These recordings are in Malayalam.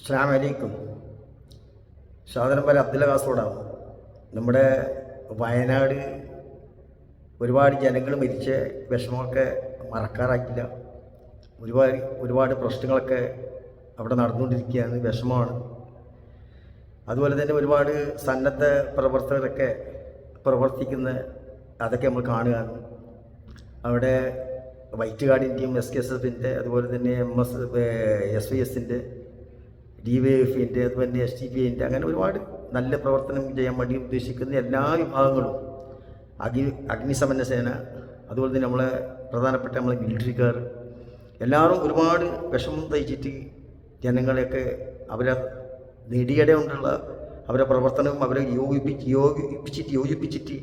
അസ്സലാമു അലൈക്കും. സഹോദരന്മാരെ, അബ്ദുള്ള കാസർഗോഡാണ്. നമ്മുടെ വയനാട് ഒരുപാട് ജനങ്ങൾ മരിച്ച വിഷമമൊക്കെ മറക്കാറായിട്ടില്ല. ഒരുപാട് പ്രശ്നങ്ങളൊക്കെ അവിടെ നടന്നുകൊണ്ടിരിക്കുകയാണ്. വിഷമമാണ്. അതുപോലെ തന്നെ ഒരുപാട് സന്നദ്ധ പ്രവർത്തകരൊക്കെ പ്രവർത്തിക്കുന്ന അതൊക്കെ നമ്മൾ കാണുകയാണ്. അവിടെ വൈറ്റ് ഗാർഡിൻ്റെയും SKSFൻ്റെ അതുപോലെ തന്നെ SYSൻ്റെ DYFൻ്റെ അതുപോലെ തന്നെ STPIൻ്റെ അങ്ങനെ ഒരുപാട് നല്ല പ്രവർത്തനം ചെയ്യാൻ വേണ്ടി ഉദ്ദേശിക്കുന്ന എല്ലാ വിഭാഗങ്ങളും അഗ്നിശമന സേന അതുപോലെ തന്നെ നമ്മളെ പ്രധാനപ്പെട്ട നമ്മളെ മിലിറ്ററിക്കാർ എല്ലാവരും ഒരുപാട് വിഷമം തയ്ച്ചിട്ട് ജനങ്ങളെയൊക്കെ അവരെ നെടിയട കൊണ്ടുള്ള അവരുടെ പ്രവർത്തനവും അവരെ യോജിപ്പിച്ചിട്ട്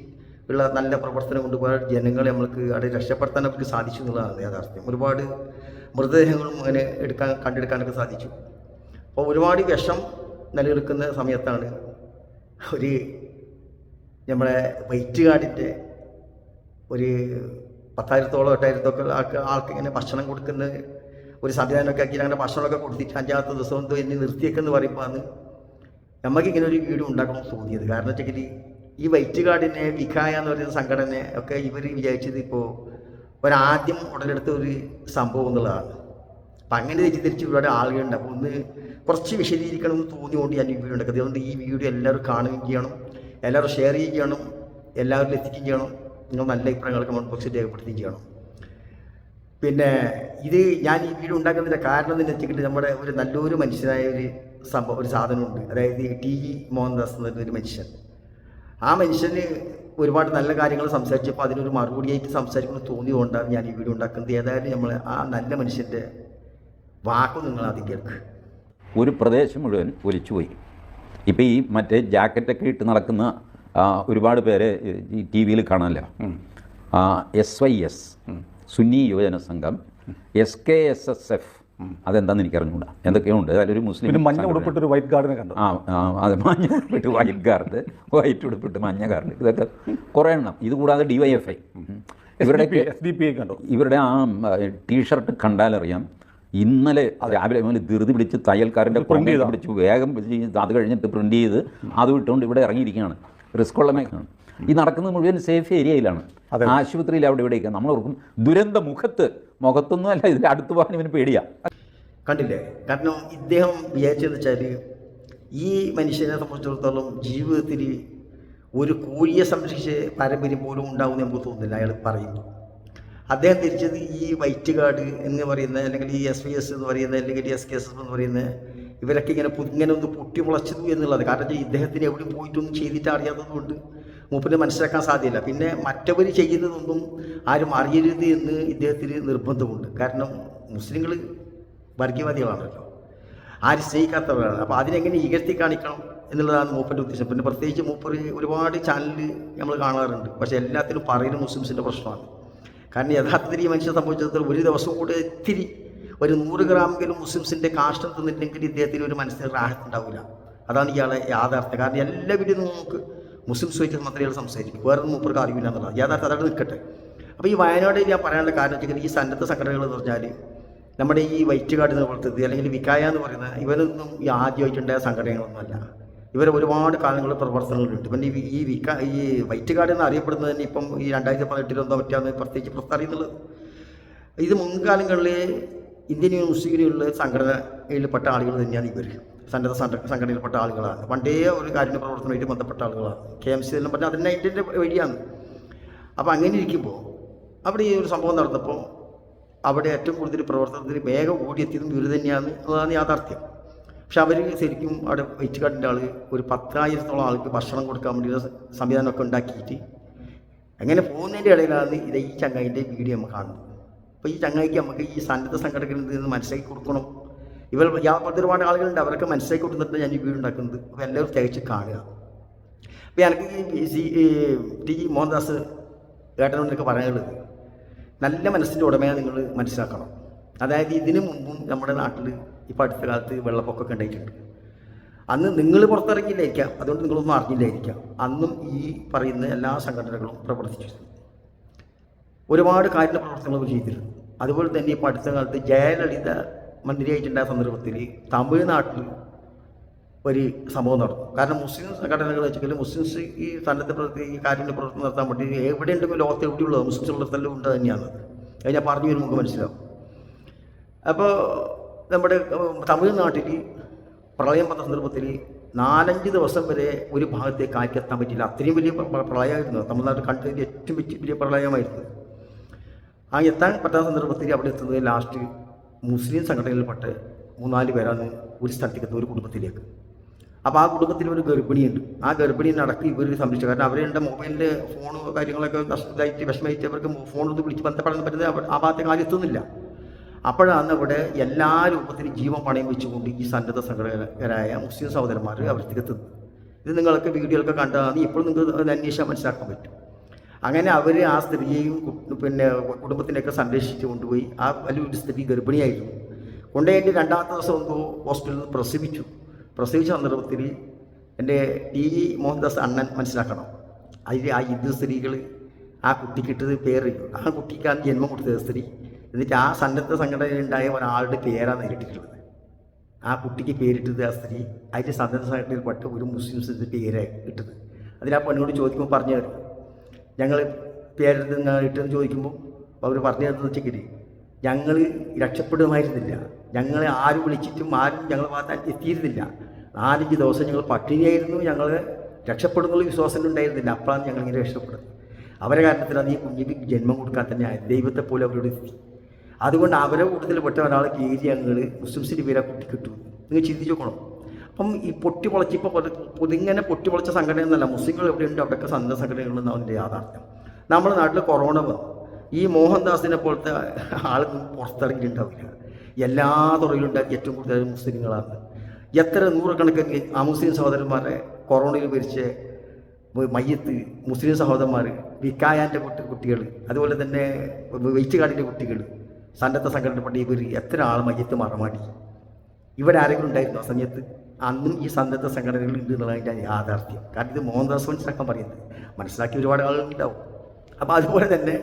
ഉള്ള നല്ല പ്രവർത്തനം കൊണ്ട് ഒരുപാട് ജനങ്ങളെ നമ്മൾക്ക് അവിടെ രക്ഷപ്പെടുത്താൻ അവർക്ക് സാധിച്ചു എന്നുള്ളതാണ് യാഥാർത്ഥ്യം. ഒരുപാട് മൃതദേഹങ്ങളും അങ്ങനെ കണ്ടെടുക്കാനൊക്കെ സാധിച്ചു. അപ്പോൾ ഒരുപാട് വിഷം നിലനിൽക്കുന്ന സമയത്താണ് ഒരു നമ്മളെ വൈറ്റ് ഗാർഡിൻ്റെ ഒരു 10,000-ഓളം 8,000 ആൾക്ക് ഇങ്ങനെ ഭക്ഷണം കൊടുക്കുന്ന ഒരു സംവിധാനമൊക്കെ ആക്കി അങ്ങനെ ഭക്ഷണമൊക്കെ കൊടുത്തിട്ട് 5-ാമത്തെ ദിവസം എന്തോ എന്നെ നിർത്തിയേക്കെന്ന് പറയുമ്പോൾ ആണ് നമുക്കിങ്ങനെ ഒരു വീഡിയോ ഉണ്ടാക്കണം തോന്നിയത്. കാരണം വെച്ചെങ്കിൽ ഈ വൈറ്റ് ഗാർഡിനെ വിഖായ എന്ന് പറയുന്ന സംഘടന ഒക്കെ ഇവർ വിചാരിച്ചത് ഇപ്പോൾ ഒരാദ്യം ഉടലെടുത്ത ഒരു സംഭവം എന്നുള്ളതാണ്. അപ്പം അങ്ങനെ തെറ്റിദ്ധരിച്ച് ഒരുപാട് ആളുകളുണ്ട്. അപ്പോൾ ഒന്ന് കുറച്ച് വിശദീകരിക്കണം എന്ന് തോന്നിയുകൊണ്ട് ഞാൻ ഈ വീഡിയോ ഉണ്ടാക്കുന്നത്. അതുകൊണ്ട് ഈ വീഡിയോ എല്ലാവരും കാണുകയും ചെയ്യണം, എല്ലാവരും ഷെയർ ചെയ്യുകയും ചെയ്യണം, എല്ലാവരിലും എത്തിക്കുകയും ചെയ്യണം. നിങ്ങൾ നല്ല അഭിപ്രായങ്ങൾ കമൻറ്റ് ബോക്സിൽ രേഖപ്പെടുത്തുകയും ചെയ്യണം. പിന്നെ ഇത് ഞാൻ ഈ വീഡിയോ ഉണ്ടാക്കുന്നതിൻ്റെ കാരണം എന്ന് വെച്ചിട്ട് നമ്മുടെ ഒരു നല്ലൊരു മനുഷ്യനായ ഒരു സാധനമുണ്ട്. അതായത് TG മോഹൻദാസ് എന്നൊരു മനുഷ്യൻ. ആ മനുഷ്യന് ഒരുപാട് നല്ല കാര്യങ്ങൾ സംസാരിച്ചപ്പോൾ അതിനൊരു മറുപടിയായിട്ട് സംസാരിക്കുന്നത് തോന്നിയുകൊണ്ടാണ് ഞാൻ ഈ വീഡിയോ ഉണ്ടാക്കുന്നത്. ഏതായാലും നമ്മൾ ആ നല്ല മനുഷ്യൻ്റെ വാക്കും നിങ്ങൾ ആദ്യം കേൾക്ക്. ഒരു പ്രദേശം മുഴുവൻ ഒലിച്ചുപോയി. ഇപ്പോൾ ഈ മറ്റേ ജാക്കറ്റൊക്കെ ഇട്ട് നടക്കുന്ന ഒരുപാട് പേരെ ഈ TV-യിൽ കാണാമല്ലോ. SYS സുന്നി യുവജന സംഘം, SKSSF അതെന്താണെന്ന് എനിക്കറിഞ്ഞൂടാ, എന്തൊക്കെയുണ്ട്. അതിലൊരു മുസ്ലിം മഞ്ഞ ഉടുപ്പിട്ടൊരു വൈറ്റ് ഗാർഡിനെ കണ്ടു. അത് മഞ്ഞ ഉടുപ്പിട്ട് വൈറ്റ് ഗാർഡ്, വൈറ്റ് ഉടുപ്പിട്ട് മഞ്ഞ ഗാർഡ്, ഇതൊക്കെ കുറേ എണ്ണം. ഇതുകൂടാതെ DYFI ഇവരുടെ SDPI കണ്ടു. ഇവരുടെ ആ ടീഷർട്ട് കണ്ടാലറിയാം. ഇന്നലെ രാവിലെ മുതൽ ധൃതി പിടിച്ച് തയ്യൽക്കാരൻ്റെ പ്രിൻ്റ് പിടിച്ച് വേഗം അത് കഴിഞ്ഞിട്ട് പ്രിൻ്റ് ചെയ്ത് അത് വിട്ടുകൊണ്ട് ഇവിടെ ഇറങ്ങിയിരിക്കുകയാണ്. റിസ്ക്കുള്ള മേഖലയാണ്. ഈ നടക്കുന്നത് മുഴുവൻ സേഫ് ഏരിയയിലാണ്, ആശുപത്രിയിൽ അവിടെ ഇവിടെയൊക്കെ. നമ്മൾ ഓർക്കും ദുരന്ത മുഖത്തൊന്നും അല്ല, ഇതിൻ്റെ അടുത്ത് പോകാൻ ഇവന് പേടിയാ. കണ്ടില്ലേ? കാരണം ഇദ്ദേഹം വിചാരിച്ചതെന്ന് വെച്ചാൽ ഈ മനുഷ്യനെ സംബന്ധിച്ചിടത്തോളം ജീവിതത്തിൽ ഒരു കോഴിയെ സംരക്ഷിച്ച് പാരമ്പര്യം പോലും ഉണ്ടാവുമെന്ന് നമുക്ക് തോന്നുന്നില്ല. അയാൾ പറയുന്നു. അദ്ദേഹം തിരിച്ചത് ഈ വൈറ്റ് ഗാർഡ് എന്ന് പറയുന്ന അല്ലെങ്കിൽ ഈ SYS എന്ന് പറയുന്ന അല്ലെങ്കിൽ SKSF എന്ന് പറയുന്ന ഇവരൊക്കെ ഇങ്ങനെ ഒന്ന് പൊട്ടി മുളച്ചതു എന്നുള്ളത്. കാരണം ഇദ്ദേഹത്തിന് എവിടെയും പോയിട്ടൊന്നും ചെയ്തിട്ട് അറിയാത്തതുകൊണ്ട് മൂപ്പര് മനസ്സിലാക്കാൻ സാധ്യമല്ല. പിന്നെ മറ്റവർ ചെയ്യുന്നതൊന്നും ആരും അറിയരുത് എന്ന് ഇദ്ദേഹത്തിന് നിർബന്ധമുണ്ട്. കാരണം മുസ്ലിങ്ങൾ വർഗീയവാദികളാണല്ലോ, ആരും സ്നേഹിക്കാത്തവരാണ്. അപ്പോൾ അതിനെങ്ങനെ ഇകഴ്ത്തി കാണിക്കണം എന്നുള്ളതാണ് മൂപ്പൻ്റെ ഉദ്ദേശം. പിന്നെ പ്രത്യേകിച്ച് മൂപ്പർ ഒരുപാട് ചാനലിൽ നമ്മൾ കാണാറുണ്ട്. പക്ഷേ എല്ലാത്തിലും പറയുന്ന മുസ്ലിംസിൻ്റെ പ്രശ്നമാണ്. കാരണം യഥാർത്ഥത്തിൽ ഈ മനുഷ്യനെ സംബന്ധിച്ചിടത്തോളം ഒരു ദിവസം കൂടെ ഇത്തിരി ഒരു 100 ഗ്രാമെങ്കിലും മുസ്ലിംസിൻ്റെ കാഷ്ടം തിന്നിട്ടുണ്ടെങ്കിൽ ഇദ്ദേഹത്തിന് ഒരു മനസ്സിന് റാഹത്തുണ്ടാവില്ല. അതാണ് ഇയാളെ യാഥാർത്ഥ്യം. കാരണം എല്ലാ വീഡിയോയും നമുക്ക് മുസ്ലിംസുമായിട്ട് മാത്രമേ ഇയാൾ സംസാരിക്കും, വേറൊന്നും മൂപ്പർക്ക് അറിയില്ല എന്നുള്ളത് യാഥാർത്ഥ്യം. അതവിടെ നിൽക്കട്ടെ. അപ്പോൾ ഈ വയനാട് ഞാൻ പറയാനുള്ള കാരണം വെച്ചാൽ ഈ സന്നദ്ധ സംഘടനകൾ എന്ന് പറഞ്ഞാൽ നമ്മുടെ ഈ വൈറ്റ് ഗാർഡ് എന്ന് പോലത്തെ അല്ലെങ്കിൽ വിക്കായ എന്ന് പറയുന്ന ഇവരൊന്നും ഈ ആദ്യമായിട്ടുണ്ടായ സംഘടനകളൊന്നുമല്ല. ഇവർ ഒരുപാട് കാലങ്ങളിൽ പ്രവർത്തനങ്ങളുണ്ട്. പിന്നെ ഈ വൈറ്റ് ഗാർഡ് എന്ന് അറിയപ്പെടുന്നത് തന്നെ ഇപ്പം ഈ 2018 പറ്റാന്ന് പ്രത്യേകിച്ച് പ്രസ്താവിക്കുന്നുള്ളത്. ഇത് മുൻകാലങ്ങളിൽ ഇന്ത്യൻ യൂണിവേഴ്സിറ്റിയിലുള്ള സംഘടനയിൽപ്പെട്ട ആളുകൾ തന്നെയാണ് ഇവർ. സന്നദ്ധ സംഘടനയിൽപ്പെട്ട ആളുകളാണ്. പണ്ടേ ഒരു കാര്യ പ്രവർത്തനമായിട്ട് ബന്ധപ്പെട്ട ആളുകളാണ്. KMC എല്ലാം പറഞ്ഞാൽ അതിൻ്റെ അതിൻ്റെ വഴിയാണ്. അപ്പോൾ അങ്ങനെ ഇരിക്കുമ്പോൾ അവിടെ ഈ ഒരു സംഭവം നടന്നപ്പോൾ അവിടെ ഏറ്റവും കൂടുതൽ പ്രവർത്തനത്തിന് വേഗം ഓടിയെത്തിയതും ഇവർ തന്നെയാണ്. അതാണ് യാഥാർത്ഥ്യം. പക്ഷെ അവർ ശരിക്കും അവിടെ വൈറ്റ് ഗാർഡിൻ്റെ ആൾ ഒരു 10,000-ഓളം ആൾക്ക് ഭക്ഷണം കൊടുക്കാൻ വേണ്ടിയുള്ള സംവിധാനമൊക്കെ ഉണ്ടാക്കിയിട്ട് അങ്ങനെ പോകുന്നതിൻ്റെ ഇടയിലാണ് ഈ ചങ്ങായിൻ്റെ വീഡിയോ നമ്മൾ കാണുന്നത്. അപ്പോൾ ഈ ചങ്ങായിക്ക് നമുക്ക് ഈ സന്നദ്ധ സംഘടനകളിൽ നിന്ന് മനസ്സിലാക്കി കൊടുക്കണം. ഇവർ ഒരുപാട് ആളുകളുണ്ട്, അവരൊക്കെ മനസ്സിലാക്കി കൊടുത്തിട്ട് ഞാൻ ഈ വീഡിയോ ഉണ്ടാക്കുന്നത്. അപ്പോൾ എല്ലാവരും തികച്ച് കാണുക. അപ്പോൾ എനിക്ക് ഈ TG മോഹൻദാസ് ഏട്ടനോടൊക്കെ പറയാനുള്ളത്, നല്ല മനസ്സിൻ്റെ ഉടമയെ നിങ്ങൾ മനസ്സിലാക്കണം. അതായത് ഇതിനു മുമ്പും നമ്മുടെ നാട്ടിൽ ഇപ്പോൾ അടുത്ത കാലത്ത് വെള്ളപ്പൊക്കമൊക്കെ ഉണ്ടായിട്ടുണ്ട്. അന്ന് നിങ്ങൾ പുറത്തിറങ്ങിയില്ലായിരിക്കാം, അതുകൊണ്ട് നിങ്ങളൊന്നും അറിഞ്ഞില്ലായിരിക്കാം. അന്നും ഈ പറയുന്ന എല്ലാ സംഘടനകളും പ്രവർത്തിച്ചിട്ടുണ്ട്. ഒരുപാട് കാര്യ പ്രവർത്തനങ്ങൾ ചെയ്തിട്ടുണ്ട്. അതുപോലെ തന്നെ ഇപ്പോൾ അടുത്ത കാലത്ത് ജയലളിത മന്ത്രിയായിട്ടുണ്ടായ സന്ദർഭത്തിൽ തമിഴ്നാട്ടിൽ ഒരു സംഭവം നടന്നു. കാരണം മുസ്ലിം സംഘടനകൾ വെച്ചെങ്കിൽ മുസ്ലിംസ് ഈ സന്നദ്ധ പ്രവർത്തി ഈ കാരുണ്യ പ്രവർത്തനം നടത്താൻ വേണ്ടി എവിടെ ഉണ്ടെങ്കിലും ലോകത്ത് എവിടെയുള്ളത് മുസ്ലിംസ് ഉള്ള സ്ഥലം ഉണ്ട് തന്നെയാണ്. അത് ഞാൻ പറഞ്ഞു വരുമ്പോൾ നമുക്ക് മനസ്സിലാവും. അപ്പോൾ നമ്മുടെ തമിഴ്നാട്ടിൽ പ്രളയം വന്ന സന്ദർഭത്തിൽ 4-5 ദിവസം വരെ ഒരു ഭാഗത്തേക്ക് ആർക്കെത്താൻ പറ്റില്ല. അത്രയും വലിയ പ്രളയമായിരുന്നു. തമിഴ്നാട്ടിൽ കണ്ടതിൽ ഏറ്റവും വലിയ പ്രളയമായിരുന്നു. ആ എത്താൻ പറ്റാത്ത സന്ദർഭത്തിൽ അവിടെ എത്തുന്നത് ലാസ്റ്റ് മുസ്ലിം സംഘടനയിൽപ്പെട്ട് 3-4 പേരാണ് ഒരു സ്ഥലത്തേക്ക് എത്തുന്നത്, ഒരു കുടുംബത്തിലേക്ക്. അപ്പോൾ ആ കുടുംബത്തിൽ ഒരു ഗർഭിണിയുണ്ട്. ആ ഗർഭിണി നടക്കി ഇവർ സംരക്ഷിച്ചു. കാരണം അവരുടെ മൊബൈലിൻ്റെ ഫോൺ കാര്യങ്ങളൊക്കെ ഇതായിട്ട് വിഷമമായിട്ട് അവർക്ക് ഫോണൊന്ന് വിളിച്ച് ബന്ധപ്പെടാൻ പറ്റുന്നത് ആ ഭാഗത്തേക്ക് ആരും എത്തുന്നില്ല. അപ്പോഴാണ് അവിടെ എല്ലാ രൂപത്തിലും ജീവൻ പണയം വെച്ചുകൊണ്ട് ഈ സന്നദ്ധ സംഘടകരായ മുസ്ലിം സഹോദരന്മാർ അവർക്ക് എത്തുന്നത്. ഇത് നിങ്ങളൊക്കെ വീഡിയോകളൊക്കെ കണ്ടതാണ്. ഇപ്പോഴും നിങ്ങൾക്ക് അത് അന്വേഷിച്ചാൽ മനസ്സിലാക്കാൻ പറ്റും. അങ്ങനെ അവർ ആ സ്ത്രീയെയും പിന്നെ കുടുംബത്തിനെയൊക്കെ സംരക്ഷിച്ച് കൊണ്ടുപോയി. ആ വലിയൊരു സ്ത്രീ ഗർഭിണിയായിരുന്നു. കൊണ്ടുപോയിട്ട് 2ാമത്തെ ദിവസം എന്തോ ഹോസ്പിറ്റലിൽ നിന്ന് പ്രസവിച്ച സന്ദർഭത്തിൽ എൻ്റെ ടി മോഹൻദാസ് അണ്ണൻ മനസ്സിലാക്കണം. അതിൽ ആ ഹിന്ദു സ്ത്രീകൾ ആ കുട്ടിക്കിട്ടത് പേര്, ആ കുട്ടിക്കാണ് ജന്മം കൊടുത്തത് സ്ത്രീ. എന്നിട്ട് ആ സന്നദ്ധ സംഘടനയിലുണ്ടായ ഒരാളുടെ പേരാണ് നേരിട്ടിട്ടുള്ളത്. ആ കുട്ടിക്ക് പേരിട്ടത് ആ സ്ത്രീ അതിൻ്റെ സന്നദ്ധ സംഘടനയിൽപ്പെട്ട ഒരു മുസ്ലിംസിൻ്റെ പേര് ഇട്ടത്. അതിൽ ആ പെണ്ണോട് ചോദിക്കുമ്പോൾ പറഞ്ഞു തരും, ഞങ്ങൾ പേരെടുത്ത് ഇട്ടെന്ന് ചോദിക്കുമ്പോൾ അവർ പറഞ്ഞു തരുന്നത് വെച്ചെങ്കിൽ ഞങ്ങൾ രക്ഷപ്പെടുമായിരുന്നില്ല, ഞങ്ങളെ ആരും വിളിച്ചിട്ടും ആരും ഞങ്ങൾ ഭാഗത്ത് എത്തിയിരുന്നില്ല. 4-5 ദിവസം ഞങ്ങൾ പട്ടിണിയായിരുന്നു, ഞങ്ങൾ രക്ഷപ്പെടുന്നുള്ള വിശ്വാസം ഉണ്ടായിരുന്നില്ല. അപ്പോഴാണ് ഞങ്ങളിങ്ങനെ രക്ഷപ്പെടുന്നത്. അവരെ കാരണത്തിലാണ് ഈ കുഞ്ഞിക്ക് ജന്മം കൊടുക്കാൻ തന്നെ ദൈവത്തെ പോലെ അവരോട് എത്തി. അതുകൊണ്ട് അവരെ കൂടുതൽ പെട്ട ഒരാളെ കയറി ഞങ്ങൾ മുസ്ലിംസിൻ്റെ പേരെ കുട്ടി കിട്ടും. നിങ്ങൾ ചിന്തിച്ച് നോക്കണം. അപ്പം ഈ പൊട്ടിപ്പൊളച്ച് ഇപ്പോൾ ഇങ്ങനെ പൊട്ടിപ്പൊളച്ച സംഘടന എന്നല്ല, മുസ്ലിങ്ങൾ എവിടെയുണ്ട് അവിടെയൊക്കെ സന്നദ്ധ സംഘടനകളെന്ന് അതിൻ്റെ യാഥാർത്ഥ്യം. നമ്മുടെ നാട്ടിൽ കൊറോണ വന്നു. ഈ മോഹൻദാസിനെ പോലത്തെ ആളൊന്നും പുറത്തിറങ്ങിയിട്ടുണ്ടാവില്ല. എല്ലാ തുറയിലുണ്ടാക്കി ഏറ്റവും കൂടുതൽ മുസ്ലിങ്ങളാണ്. എത്ര നൂറുകണക്കിന് ആ മുസ്ലിം സഹോദരന്മാരെ കൊറോണയിൽ മരിച്ച മയ്യത്ത് മുസ്ലിം സഹോദരന്മാർ, വിക്കായാൻ്റെ കുട്ടികൾ, അതുപോലെ തന്നെ വെയിറ്റുകാടിൻ്റെ കുട്ടികൾ, സന്നദ്ധ സംഘടനപ്പെട്ട ഇവർ എത്ര ആൾ മയ്യത്ത് മറമാടി. ഇവിടെ ആരെങ്കിലും ഉണ്ടായിരുന്നു ആ സമയത്ത്? അന്നും ഈ സന്നദ്ധ സംഘടനകൾ ഉണ്ട് എന്നുള്ളതിൻ്റെ യാഥാർത്ഥ്യം. കാരണം ഇത് മോഹൻദാസ് മനസ്സിലാക്കാൻ പറയുന്നത്, മനസ്സിലാക്കി ഒരുപാട് ആളുകളുണ്ടാവും. അപ്പോൾ അതുപോലെ തന്നെ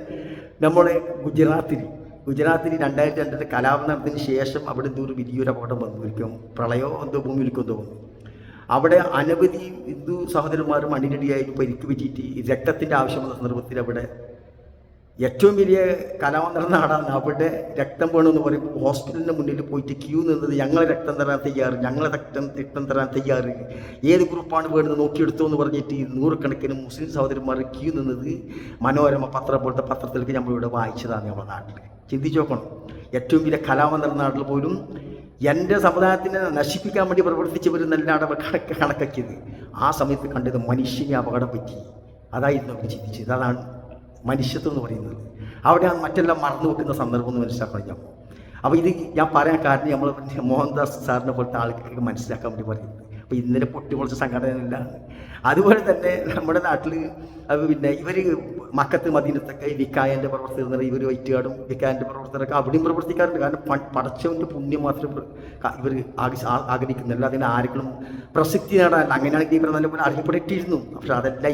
നമ്മുടെ ഗുജറാത്തിൽ 2002 കലാപം നടന്നതിന് ശേഷം അവിടെ എന്തോ ഒരു വലിയൊരു അപകടം വന്നിരിക്കും, പ്രളയമോ എന്തോ ഭൂമിയിലേക്കോ തോന്നുന്നു. അവിടെ അനവധി ഹിന്ദു സഹോദരന്മാരും മണ്ണിനടിയായി പരിക്ക് പറ്റിയിട്ട് രക്തത്തിൻ്റെ ആവശ്യമുള്ള സന്ദർഭത്തിൽ അവിടെ ഏറ്റവും വലിയ കലാപം നടന്ന നാടാണ്. അവിടെ രക്തം വേണമെന്ന് പറയുമ്പോൾ ഹോസ്പിറ്റലിൻ്റെ മുന്നിൽ പോയിട്ട് ക്യൂ നിന്നത്, ഞങ്ങളെ രക്തം തരാൻ തയ്യാറ്, ഞങ്ങളെ രക്തം തരാൻ തയ്യാറ്, ഏത് ഗ്രൂപ്പാണ് വേണ്ടത് നോക്കിയെടുത്തോ എന്ന് പറഞ്ഞിട്ട് 100 മുസ്ലിം സഹോദരന്മാർ ക്യൂ നിന്നത് മനോരമ പത്രം പോലത്തെ പത്രത്തിലേക്ക് നമ്മളിവിടെ വായിച്ചതാണ് നമ്മുടെ നാട്ടിൽ. ചിന്തിച്ച് നോക്കണം. ഏറ്റവും വലിയ കലാപം നടന്ന നാട്ടിൽ പോലും എൻ്റെ സമുദായത്തിനെ നശിപ്പിക്കാൻ വേണ്ടി പ്രവർത്തിച്ചവരെന്നല്ലാതെ കണക്കാക്കിയത്. ആ സമയത്ത് കണ്ടത് മനുഷ്യനെ അപകടം പറ്റി. അതായിരുന്നു അവർ ചിന്തിച്ചത്. അതാണ് മനുഷ്യത്വം എന്ന് പറയുന്നത്. അവിടെയാണ് മറ്റെല്ലാം മറന്നു വെക്കുന്ന സന്ദർഭം എന്ന് മനസ്സിലാക്കണം ഞാൻ. അപ്പോൾ ഇത് ഞാൻ പറയാൻ കാരണം നമ്മൾ മോഹൻദാസ് സാറിനെ പോലത്തെ ആൾക്കാർക്ക് മനസ്സിലാക്കാൻ വേണ്ടി പറയുന്നത്. അപ്പോൾ ഇന്നലെ പൊട്ടിപ്പൊളിച്ച സംഘടനയില്ല. അതുപോലെ തന്നെ നമ്മുടെ നാട്ടിൽ പിന്നെ ഇവർ മക്കത്ത് മദീനത്തൊക്കെ വിക്കായൻ്റെ പ്രവർത്തകർ, ഇവർ വൈറ്റുകാടും വിക്കായൻ്റെ പ്രവർത്തകരൊക്കെ അവിടെയും പ്രവർത്തിക്കാറുണ്ട്. കാരണം പടച്ചവൻ്റെ പുണ്യം മാത്രം ഇവർ ആഗ്രഹിക്കുന്നില്ല. അതിന് ആരെങ്കിലും പ്രസക്തി നേടാനല്ല. അങ്ങനെയാണെങ്കിൽ ഇവരെ നല്ലപോലെ അറിയപ്പെട്ടിരുന്നു. പക്ഷെ അതല്ല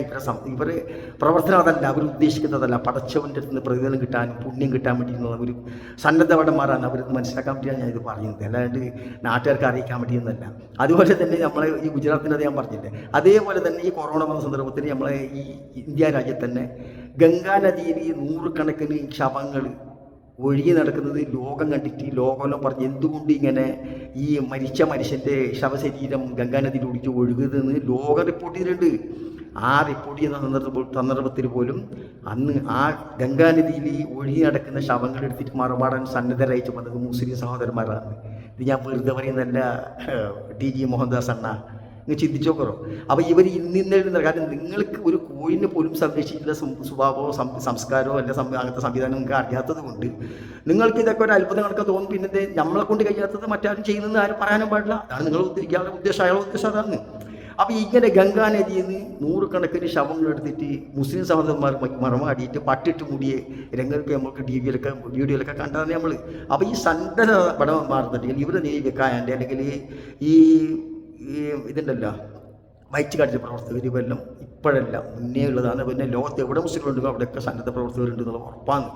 ഇവരെ പ്രവർത്തനം, അതല്ല അവർ ഉദ്ദേശിക്കുന്നതല്ല. പടച്ചവൻ്റെ അടുത്ത് നിന്ന് പ്രതിഫലം കിട്ടാനും പുണ്യം കിട്ടാൻ വേണ്ടിയിരുന്ന ഒരു സന്നദ്ധവടന്മാരാണ് അവരെന്ന് മനസ്സിലാക്കാൻ വേണ്ടിയാണ് ഞാനിത് പറയുന്നത്. അല്ലാണ്ട് നാട്ടുകാർക്ക് അറിയിക്കാൻ വേണ്ടിയെന്നല്ല. അതുപോലെ തന്നെ നമ്മളെ ഈ ഗുജറാത്തിൻ്റെ ഞാൻ പറഞ്ഞില്ലേ, അതേപോലെ തന്നെ ഈ കൊറോണ വന്ന സന്ദർഭത്തിൽ നമ്മളെ ഈ ഇന്ത്യ രാജ്യത്ത് തന്നെ ഗംഗാനദിയിൽ 100 ശവങ്ങൾ ഒഴുകി നടക്കുന്നത് ലോകം കണ്ടിട്ട് ലോകമെല്ലാം പറഞ്ഞ് എന്തുകൊണ്ട് ഇങ്ങനെ ഈ മരിച്ച മനുഷ്യൻ്റെ ശവശരീരം ഗംഗാനദിയിൽ ഒഴിച്ച് ഒഴുകുന്നതെന്ന് ലോകം റിപ്പോർട്ട് ചെയ്തിട്ടുണ്ട്. ആ റിപ്പോർട്ട് ചെയ്യുന്ന സന്ദർഭത്തിൽ പോലും അന്ന് ആ ഗംഗാനദിയിൽ ഒഴുകി നടക്കുന്ന ശവങ്ങൾ എടുത്തിട്ട് മറുപാടാൻ സന്നദ്ധരായിട്ട് വന്നത് മുസ്ലിം സഹോദരന്മാരാണ്. ഇത് ഞാൻ വെറുതെ പറയുന്നതല്ല. ടി മോഹൻദാസ് അണ്ണ, നിങ്ങൾ ചിന്തിച്ചു നോക്കറോ. അപ്പോൾ ഇവർ ഇന്നെഴുതുന്ന കാരണം നിങ്ങൾക്ക് ഒരു കോഴിനെ പോലും സംരക്ഷിക്കുന്ന സ്വഭാവമോ സംസ്കാരമോ അല്ല അങ്ങനത്തെ സംവിധാനം നിങ്ങൾക്ക് അറിയാത്തത് കൊണ്ട് നിങ്ങൾക്ക് ഇതൊക്കെ ഒരു അത്ഭുതം കണക്കെ തോന്നും. പിന്നെ നമ്മളെ കൊണ്ട് കഴിയാത്തത് മറ്റാരും ചെയ്യുന്നതെന്ന് ആരും പറയാനും പാടില്ല. അതാണ് നിങ്ങൾ ഇയാളുടെ ഉദ്ദേശം, അയാളുടെ ഉദ്ദേശം അതാണ്. അപ്പോൾ ഇങ്ങനെ ഗംഗാനദിയിൽ നിന്ന് 100 ശവങ്ങൾ എടുത്തിട്ട് മുസ്ലിം സഹോദരന്മാർ മറമാടിയിട്ട് പട്ടിട്ട് മൂടിയ രംഗങ്ങൾക്ക് നമുക്ക് വീഡിയോയിലൊക്കെ കണ്ടതാണ് നമ്മൾ. അപ്പോൾ ഈ സന്നദ്ധ പടം മാറുന്നുണ്ടെങ്കിൽ ഇവരെ നെയ് വെക്കാൻ്റെ അല്ലെങ്കിൽ ഈ ഇതുണ്ടല്ലോ വൈറ്റ് കാട്ടിലെ പ്രവർത്തകർ ഇവരെല്ലാം ഇപ്പോഴല്ല മുന്നേ ഉള്ളതാണ്. പിന്നെ ലോകത്ത് എവിടെ മുസ്ലിങ്ങളുണ്ടോ അവിടെയൊക്കെ സന്നദ്ധ പ്രവർത്തകരുണ്ട് എന്നുള്ള ഉറപ്പാണ്.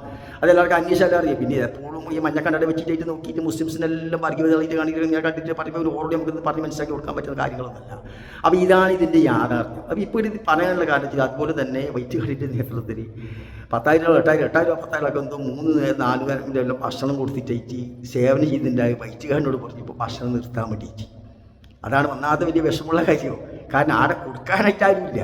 അതെല്ലാവർക്കും അന്വേഷിച്ചാലും അറിയാം. പിന്നെ എപ്പോഴും ഈ മഞ്ഞക്കണ്ണട വെച്ചിട്ടായിട്ട് നോക്കിയിട്ട് മുസ്ലിംസിനെല്ലാം വർഗീയതകളായിട്ട് കാണിക്കുന്നത് ഞാൻ കണ്ടിട്ട് പറയുമ്പോൾ ഒരു ഓൾറെഡി നമുക്ക് പറഞ്ഞ് മനസ്സിലാക്കി കൊടുക്കാൻ പറ്റുന്ന കാര്യങ്ങളൊന്നുമല്ല. അപ്പോൾ ഇതാണ് ഇതിൻ്റെ യാഥാർത്ഥ്യം. അപ്പോൾ ഇപ്പോൾ ഇത് പറയാനുള്ള കാര്യത്തിൽ അതുപോലെ തന്നെ വൈറ്റ് കാട്ടിൻ്റെ നേതൃത്വത്തിൽ 10,000 8,000 10,000 എന്തോ 3-4 പേരെല്ലാം ഭക്ഷണം കൊടുത്തിട്ടായിട്ട് സേവനം ചെയ്തിട്ടുണ്ടായി വൈറ്റ് കാരനോട് പറഞ്ഞപ്പോൾ ഭക്ഷണം നിർത്താൻ വേണ്ടിയിട്ട്. അതാണ് ഒന്നാമത്തെ വലിയ വിഷമമുള്ള കാര്യം. കാരണം ആടെ കൊടുക്കാനായിട്ട് ആരുമില്ല.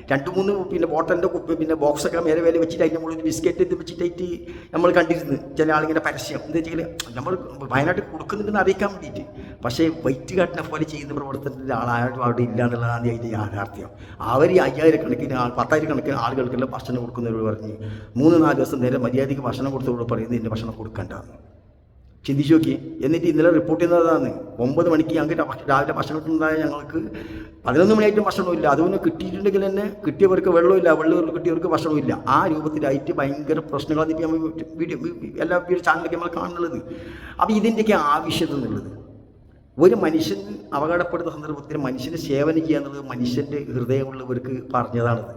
2-3 പിന്നെ ബോട്ടലിൻ്റെ പിന്നെ ബോക്സൊക്കെ മേലെ വെച്ചിട്ട് അതിൻ്റെ മുകളിൽ ബിസ്ക്കറ്റ് ഇത് വെച്ചിട്ടായിട്ട് നമ്മൾ കണ്ടിരുന്നു ചില ആളിങ്ങനെ പരസ്യം എന്താ വെച്ചാൽ നമ്മൾ വയനാട്ടിൽ കൊടുക്കുന്നുണ്ടെന്ന് അറിയിക്കാൻ വേണ്ടിയിട്ട്. പക്ഷേ വൈറ്റ് കാട്ടിനെ പോലെ ചെയ്യുന്ന പ്രവർത്തനത്തിൻ്റെ ആളായിട്ടും അവിടെ ഇല്ല എന്നുള്ളതാണ് അതിൻ്റെ യാഥാർത്ഥ്യം. അവർ 5,000 കണക്കിന് 10,000 കണക്കിന് ആളുകൾക്കെല്ലാം ഭക്ഷണം കൊടുക്കുന്നവരോട് പറഞ്ഞ് 3-4 ദിവസം നേരെ മര്യാദയ്ക്ക് ഭക്ഷണം കൊടുത്തവരോട് പറയുന്നത് ഇതിൻ്റെ ഭക്ഷണം കൊടുക്കേണ്ടതാണ്. ചിന്തിച്ചു നോക്കി. എന്നിട്ട് ഇന്നലെ റിപ്പോർട്ട് ചെയ്യുന്നതാണ് 9 മണിക്ക് ഞങ്ങൾക്ക് രാവിലെ ഭക്ഷണം കിട്ടുന്നതായ ഞങ്ങൾക്ക് 11 മണിയായിട്ടും ഭക്ഷണമില്ല. അതുകൊണ്ട് കിട്ടിയിട്ടുണ്ടെങ്കിൽ തന്നെ കിട്ടിയവർക്ക് വെള്ളമില്ല, വെള്ളം കിട്ടിയവർക്ക് ഭക്ഷണമില്ല. ആ രൂപത്തിലായിട്ട് ഭയങ്കര പ്രശ്നങ്ങൾ നമ്മൾ വീഡിയോ എല്ലാ ചാനലൊക്കെ നമ്മൾ കാണുന്നുള്ളത്. അപ്പോൾ ഇതിൻ്റെയൊക്കെ ആവശ്യത എന്നുള്ളത് ഒരു മനുഷ്യൻ അപകടപ്പെടുന്ന സന്ദർഭത്തിൽ മനുഷ്യന് സേവനം ചെയ്യുക എന്നുള്ളത് മനുഷ്യൻ്റെ ഹൃദയമുള്ളവർക്ക് പറഞ്ഞതാണത്.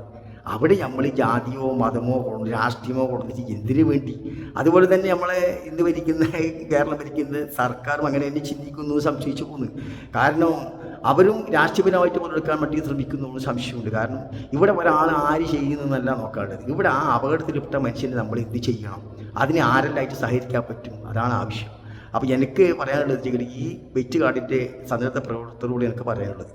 അവിടെ നമ്മൾ ജാതിയോ മതമോ രാഷ്ട്രീയമോ കൊടുത്തിട്ട് എന്തിനു വേണ്ടി? അതുപോലെ തന്നെ നമ്മളെ ഇന്ന് ഭരിക്കുന്ന കേരളം ഭരിക്കുന്ന സർക്കാരും അങ്ങനെ തന്നെ ചിന്തിക്കുന്നു സംശയിച്ചു പോകുന്നു. കാരണം അവരും രാഷ്ട്രീയപരമായിട്ട് മുതലെടുക്കാൻ വേണ്ടി ശ്രമിക്കുന്നു സംശയമുണ്ട്. കാരണം ഇവിടെ ഒരാൾ ആര് ചെയ്യുന്നതെന്നല്ല നോക്കേണ്ടത്. ഇവിടെ ആ അപകടത്തിൽപ്പെട്ട മനുഷ്യനെ നമ്മൾ എന്ത് ചെയ്യണം, അതിനെ ആരെല്ലായിട്ട് സഹകരിക്കാൻ പറ്റും, അതാണ് ആവശ്യം. അപ്പോൾ എനിക്ക് പറയാനുള്ളത് വെച്ചാൽ ഈ വൈറ്റ് കാർഡിൻ്റെ സന്നദ്ധ പ്രവർത്തകരോട് എനിക്ക് പറയാനുള്ളത്,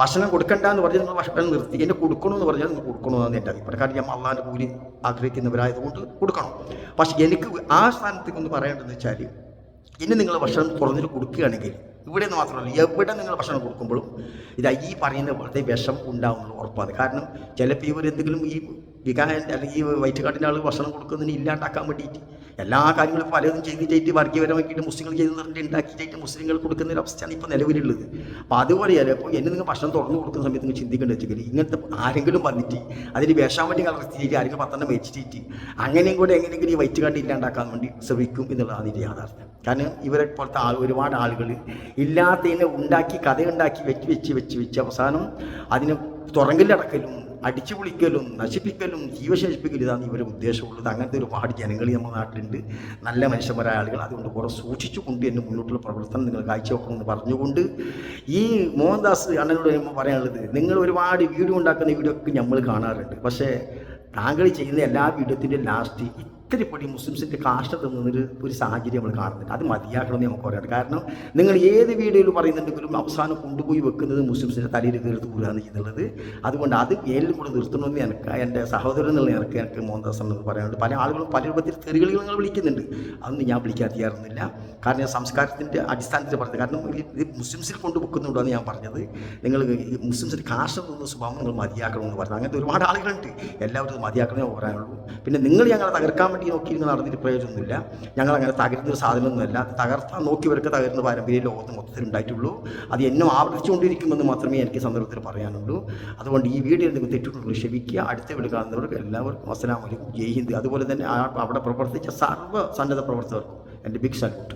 ഭക്ഷണം കൊടുക്കണ്ട എന്ന് പറഞ്ഞാൽ നിങ്ങൾ ഭക്ഷണം നിർത്തി, എന്നെ കൊടുക്കണമെന്ന് പറഞ്ഞാൽ നിങ്ങൾ കൊടുക്കണമെന്നാണ് എൻ്റെ അഭിപ്രായം. കാരണം ഞാൻ അള്ളാൻ്റെ കൂലി ആഗ്രഹിക്കുന്നവരായതുകൊണ്ട് കൊടുക്കണം. പക്ഷേ എനിക്ക് ആ സ്ഥാനത്തേക്ക് ഒന്ന് പറയേണ്ടതെന്ന് വെച്ചാൽ ഇനി നിങ്ങൾ ഭക്ഷണം തുറന്നിട്ട് കൊടുക്കുകയാണെങ്കിൽ ഇവിടെ നിന്ന് മാത്രമല്ല എവിടെ നിങ്ങൾ ഭക്ഷണം കൊടുക്കുമ്പോഴും ഇതാ ഈ പറയുന്ന പോലത്തെ വിഷം ഉണ്ടാവുന്നത് ഉറപ്പാണ്. കാരണം ചിലപ്പോൾ ഇവരെന്തെങ്കിലും ഈ വികാരൻ്റെ അല്ലെങ്കിൽ ഈ വൈറ്റ് കാർഡിൻ്റെ ആൾ ഭക്ഷണം കൊടുക്കുന്നതിന് ഇല്ലാണ്ടാക്കാൻ വേണ്ടിയിട്ട് എല്ലാ കാര്യങ്ങളും പലതും ചെയ്തിട്ടായിട്ട് വർഗീയപരമാക്കിയിട്ട് മുസ്ലിങ്ങൾ ചെയ്ത് ഉണ്ടാക്കിയിട്ട് മുസ്ലിങ്ങൾ കൊടുക്കുന്ന ഒരു അവസ്ഥയാണ് ഇപ്പോൾ നിലവിലുള്ളത്. അപ്പോൾ അതുപോലെ ചിലപ്പോൾ എന്നെ നിങ്ങൾ ഭക്ഷണം തുറന്നു കൊടുക്കുന്ന സമയത്ത് നിങ്ങൾ ചിന്തിക്കേണ്ടി വെച്ചെങ്കിൽ ഇങ്ങനത്തെ ആരെങ്കിലും വന്നിട്ട് അതിന് വിഷാൻ വേണ്ടി കളർത്തിയിട്ട് ആരെങ്കിലും 10 വെച്ചിട്ട് അങ്ങനെയും കൂടെ എങ്ങനെയെങ്കിലും ഈ വൈറ്റ് കാർഡ് ഇല്ലാണ്ടാക്കാൻ വേണ്ടി ശ്രമിക്കും എന്നുള്ളതാണ് അതിൻ്റെ യാഥാർത്ഥ്യം. കാരണം ഇവരെ പോലത്തെ ഒരുപാട് ആളുകൾ ഇല്ലാത്തതിനെ ഉണ്ടാക്കി കഥയുണ്ടാക്കി വെച്ച് അവസാനം അതിന് തുറങ്കലടക്കലും അടിച്ചു പൊളിക്കലും നശിപ്പിക്കലും ജീവശേഷിപ്പിക്കലും ഇതാണ് ഇവരുടെ ഉദ്ദേശമുള്ളത്. അങ്ങനത്തെ ഒരുപാട് ജനങ്ങൾ നമ്മുടെ നാട്ടിലുണ്ട്, നല്ല മനുഷ്യന്മാരായ ആളുകൾ. അതുകൊണ്ട് കുറേ സൂക്ഷിച്ചുകൊണ്ട് തന്നെ മുന്നോട്ടുള്ള പ്രവർത്തനം നിങ്ങൾ കാഴ്ചവെക്കണമെന്ന് പറഞ്ഞുകൊണ്ട് ഈ മോഹൻദാസ് അണ്ണനോട് പറയാനുള്ളത്, നിങ്ങൾ ഒരുപാട് വീഡിയോ ഉണ്ടാക്കുന്ന വീഡിയോ ഒക്കെ നമ്മൾ കാണാറുണ്ട്. പക്ഷേ താങ്കൾ ചെയ്യുന്ന എല്ലാ വീഡിയോത്തിൻ്റെ ലാസ്റ്റ് ഇത്തിരി പൊടി മുസ്ലിംസിൻ്റെ കാഷ്ട തിന്നുന്നൊരു സാഹചര്യം നമ്മൾ കാണുന്നുണ്ട്. അത് മതിയാക്കണമെന്ന് നമുക്ക് പറയാം. കാരണം നിങ്ങൾ ഏത് വീഡിയോയിൽ പറയുന്നുണ്ടെങ്കിലും അവസാനം കൊണ്ടുപോയി വെക്കുന്നത് മുസ്ലിംസിൻ്റെ തലയിൽ കയറി കൂടാന്ന് ചെയ്യുന്നുള്ളത്. അതുകൊണ്ട് അത് ഏലും കൂടെ നിർത്തണമെന്ന് എൻ്റെ സഹോദരൻ എന്നുള്ള എനിക്ക് മോഹൻദാസ് എന്ന് പറയാനുണ്ട്. പല ആളുകളും പല രൂപത്തിൽ തെറികൾ നിങ്ങൾ വിളിക്കുന്നുണ്ട്, അതൊന്നും ഞാൻ വിളിക്കാൻ തയ്യാറുന്നില്ല. കാരണം ഞാൻ സംസ്കാരത്തിൻ്റെ അടിസ്ഥാനത്തിൽ പറഞ്ഞത്. കാരണം ഇത് മുസ്ലിംസിൽ കൊണ്ടുവെക്കുന്നുണ്ടോയെന്ന് ഞാൻ പറഞ്ഞത്. നിങ്ങൾ മുസ്ലിംസിൻ്റെ കാഷ്ട തിന്നുന്ന സ്വഭാവം നിങ്ങൾ മതിയാക്കണമെന്ന് പറഞ്ഞത്. അങ്ങനത്തെ ഒരുപാട് ആളുകളുണ്ട്, എല്ലാവരും മതിയാക്കണമെന്ന് പറയാനുള്ളൂ. പിന്നെ നിങ്ങൾ ഞങ്ങളെ തകർക്കാൻ വേണ്ടി നോക്കിയിരുന്ന് നടന്നിട്ട് പ്രയോജനമൊന്നുമില്ല. ഞങ്ങളങ്ങനെ തകരുന്നൊരു സാധനമൊന്നുമല്ല. തകർത്താൻ നോക്കിയവർക്ക് തകരുന്ന പാരമ്പര്യ ലോകത്ത് മൊത്തത്തിൽ ഉണ്ടായിട്ടുള്ളൂ. അത് എന്നും ആവർത്തിച്ചുകൊണ്ടിരിക്കുമെന്ന് മാത്രമേ എനിക്ക് സന്ദർഭത്തിൽ പറയാനുള്ളൂ. അതുകൊണ്ട് ഈ വീഡിയോ എന്തെങ്കിലും തെറ്റിട്ടുള്ളൂ ക്ഷമിക്കുക. അടുത്ത വീഡിയോ കാണുന്നവർക്ക് എല്ലാവർക്കും അസ്സലാമു അലൈക്കും, ജയ് ഹിന്ദ്. അതുപോലെ തന്നെ അവിടെ പ്രവർത്തിച്ച സർവ്വ സന്നദ്ധ പ്രവർത്തകർക്കും എൻ്റെ ബിഗ് സല്യൂട്ട്.